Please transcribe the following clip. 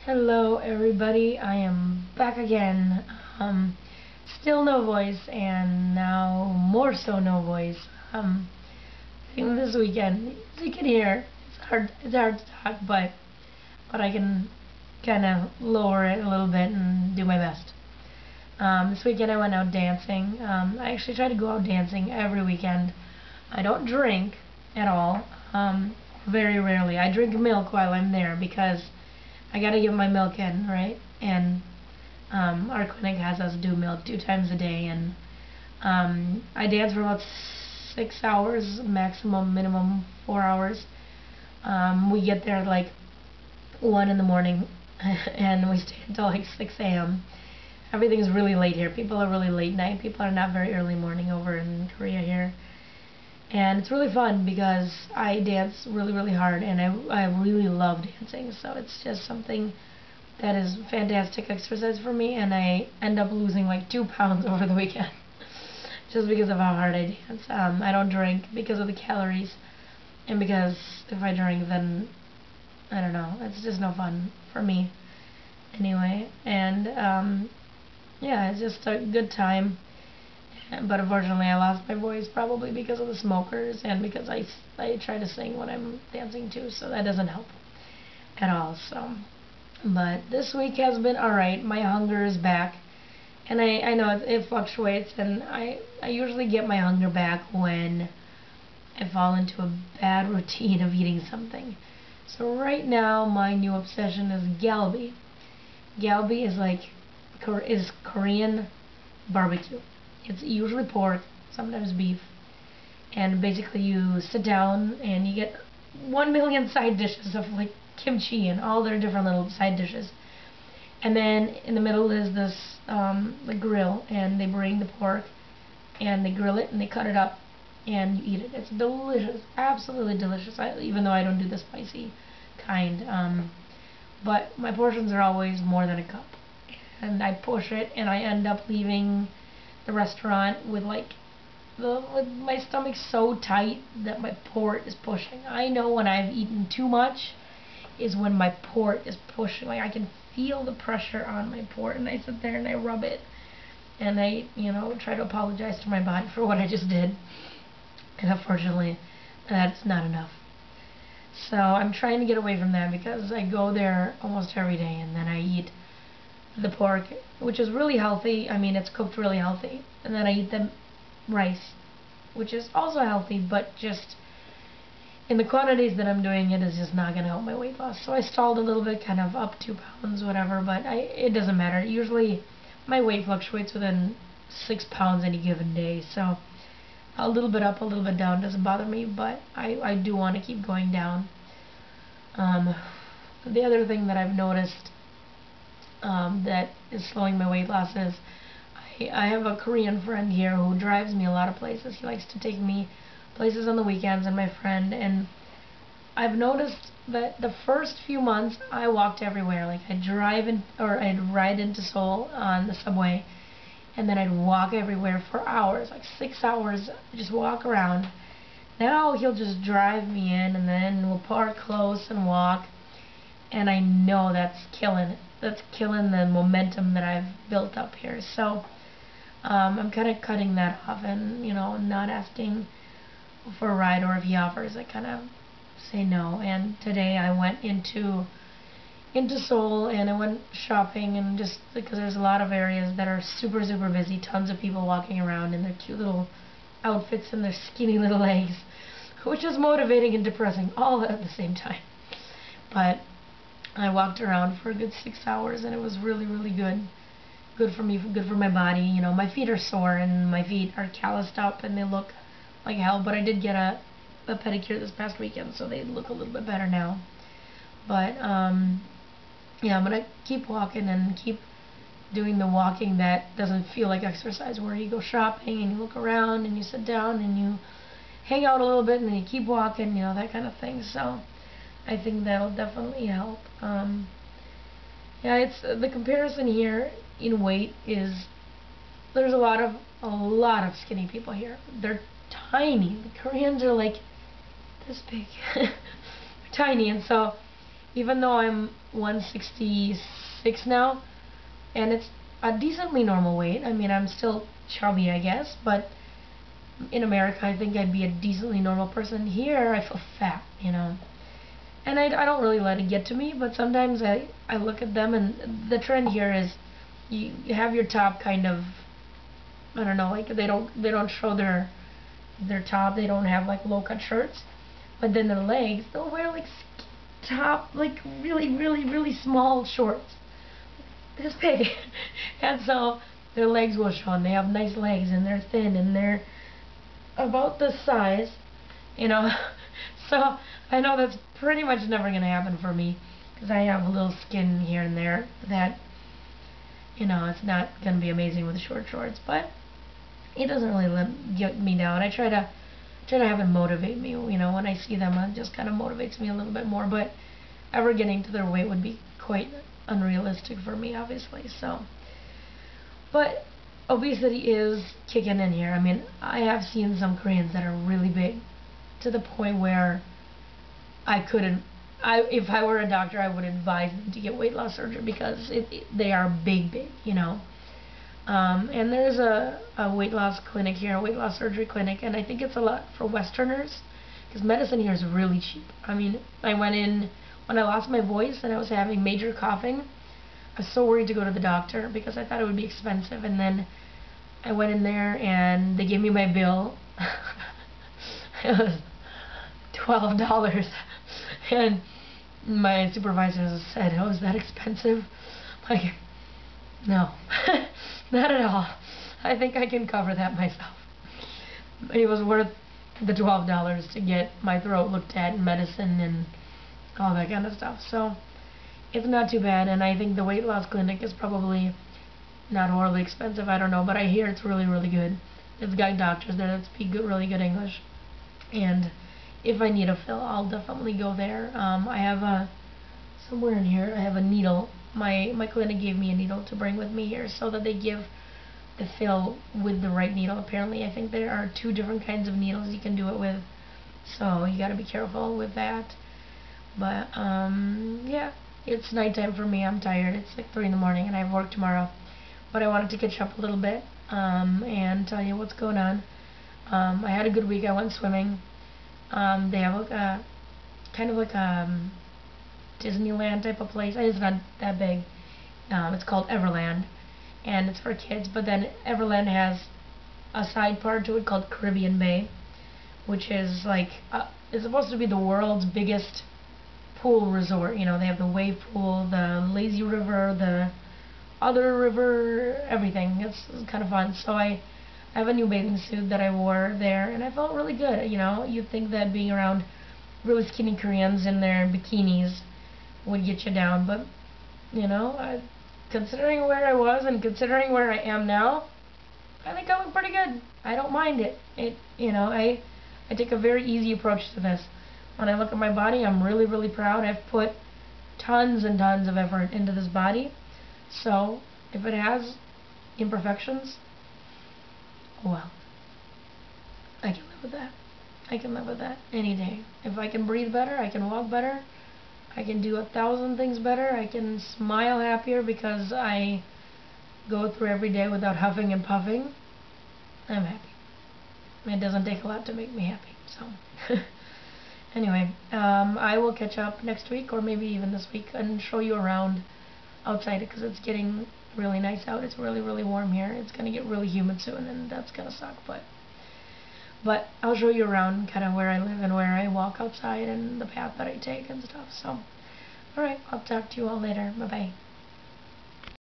Hello everybody, I am back again. Still no voice, and now more so no voice. I think this weekend, as you can hear, it's hard to talk, but I can kind of lower it a little bit and do my best. This weekend I went out dancing. I actually try to go out dancing every weekend. I don't drink at all. Very rarely. I drink milk while I'm there because I gotta give my milk in, right? And our clinic has us do milk 2 times a day, and I dance for about 6 hours, maximum, minimum 4 hours. We get there at like 1 in the morning, and we stay until like 6 a.m. Everything's really late here. People are really late night. People are not very early morning over in Korea here. And it's really fun because I dance really, really hard, and I really love dancing. So it's just something that is fantastic exercise for me, and I end up losing like 2 pounds over the weekend just because of how hard I dance. I don't drink because of the calories, and because if I drink, then I don't know, it's just no fun for me anyway. And yeah, it's just a good time. But unfortunately, I lost my voice probably because of the smokers and because I try to sing when I'm dancing too, so that doesn't help at all. So, but this week has been alright. My hunger is back, and I know it fluctuates, and I usually get my hunger back when I fall into a bad routine of eating something. So right now, my new obsession is galbi. Galbi is Korean barbecue. It's usually pork, sometimes beef, and basically you sit down and you get 1 million side dishes of like kimchi and all their different little side dishes. And then in the middle is this the grill, and they bring the pork and they grill it and they cut it up and you eat it. It's delicious, absolutely delicious. Even though I don't do the spicy kind, but my portions are always more than a cup, and I push it, and I end up leaving the restaurant with with my stomach so tight that my port is pushing. I know when I've eaten too much is when my port is pushing. Like I can feel the pressure on my port, and I sit there and I rub it, and I try to apologize to my body for what I just did. And unfortunately, that's not enough. So I'm trying to get away from that because I go there almost every day, and then I eat the pork, which is really healthy. I mean, it's cooked really healthy. And then I eat the rice, which is also healthy, but just in the quantities that I'm doing, it is just not going to help my weight loss. So I stalled a little bit, kind of up 2 pounds, whatever, but it doesn't matter. Usually my weight fluctuates within 6 pounds any given day, so a little bit up, a little bit down doesn't bother me, but I do want to keep going down. The other thing that I've noticed that is slowing my weight loss is I have a Korean friend here who drives me a lot of places. He likes to take me places on the weekends, and my friend, and I've noticed that the first few months I walked everywhere. Like I'd ride into Seoul on the subway, and then I'd walk everywhere for hours, like 6 hours, just walk around. Now he'll just drive me in, and then we'll park close and walk, and I know that's killing it. That's killing the momentum that I've built up here. So I'm kind of cutting that off, and not asking for a ride, or if he offers, I kind of say no. And today I went into Seoul, and I went shopping, and just because there's a lot of areas that are super, super busy, tons of people walking around in their cute little outfits and their skinny little legs, which is motivating and depressing all at the same time. But I walked around for a good 6 hours, and it was really, really good. Good for me, good for my body. My feet are sore, and my feet are calloused up, and they look like hell, but I did get a pedicure this past weekend, so they look a little bit better now. But yeah, I'm gonna keep walking and keep doing the walking that doesn't feel like exercise, where you go shopping and you look around and you sit down and you hang out a little bit and then you keep walking, that kind of thing. So I think that'll definitely help. Yeah, it's the comparison here in weight is there's a lot of skinny people here. They're tiny. The Koreans are like this big, tiny, and so even though I'm 166 now, and it's a decently normal weight. I mean, I'm still chubby, I guess, but in America, I think I'd be a decently normal person. Here, I feel fat, you know. And I don't really let it get to me, but sometimes I look at them, and the trend here is you have your top kind of, I don't know, like they don't show their top. They don't have like low cut shirts, but then their legs, they'll wear like top, like really small shorts, this big, and so their legs will show, and they have nice legs, and they're thin, and they're about this size, you know. So I know that's pretty much never gonna happen for me, because I have a little skin here and there that, you know, it's not gonna be amazing with short shorts, but it doesn't really get me down. I try to have it motivate me. You know, when I see them, it just kind of motivates me a little bit more. But ever getting to their weight would be quite unrealistic for me, obviously. So, but obesity is kicking in here. I mean, I have seen some Koreans that are really big, to the point where I couldn't. If I were a doctor, I would advise them to get weight loss surgery, because they are big, you know. And there's a weight loss clinic here, a weight loss surgery clinic, and I think it's a lot for Westerners, because medicine here is really cheap. I mean, I went in when I lost my voice and I was having major coughing. I was so worried to go to the doctor because I thought it would be expensive, and then I went in there and they gave me my bill. It was $12, and my supervisor said, "Oh, is that expensive?" I'm like, no, not at all. I think I can cover that myself. It was worth the $12 to get my throat looked at, and medicine, and all that kind of stuff. So it's not too bad, and I think the weight loss clinic is probably not horribly expensive. I don't know, but I hear it's really good. It's got doctors there that speak really good English, and if I need a fill, I'll definitely go there. I have somewhere in here, I have a needle. My clinic gave me a needle to bring with me here, so that they give the fill with the right needle. Apparently, I think there are 2 different kinds of needles you can do it with, so you gotta be careful with that. But yeah, it's nighttime for me. I'm tired. It's like 3 in the morning, and I have work tomorrow. But I wanted to catch up a little bit and tell you what's going on. I had a good week. I went swimming. They have like a kind of like a Disneyland type of place. It's not that big. It's called Everland, and it's for kids. But then Everland has a side part to it called Caribbean Bay, which is like it's supposed to be the world's biggest pool resort. You know, they have the wave pool, the lazy river, the other river, everything. It's kind of fun. So I have a new bathing suit that I wore there, and I felt really good. You know, you'd think that being around really skinny Koreans in their bikinis would get you down, but you know, considering where I was and considering where I am now, I think I look pretty good. I don't mind it. You know, I take a very easy approach to this. When I look at my body, I'm really proud. I've put tons and tons of effort into this body, so if it has imperfections, well, I can live with that. I can live with that any day. If I can breathe better, I can walk better, I can do 1,000 things better, I can smile happier because I go through every day without huffing and puffing, I'm happy. It doesn't take a lot to make me happy. So anyway, I will catch up next week, or maybe even this week, and show you around outside, because it's getting really nice out. It's really warm here. It's going to get really humid soon, and that's going to suck, but I'll show you around kind of where I live and where I walk outside and the path that I take and stuff. So alright, I'll talk to you all later. Bye bye.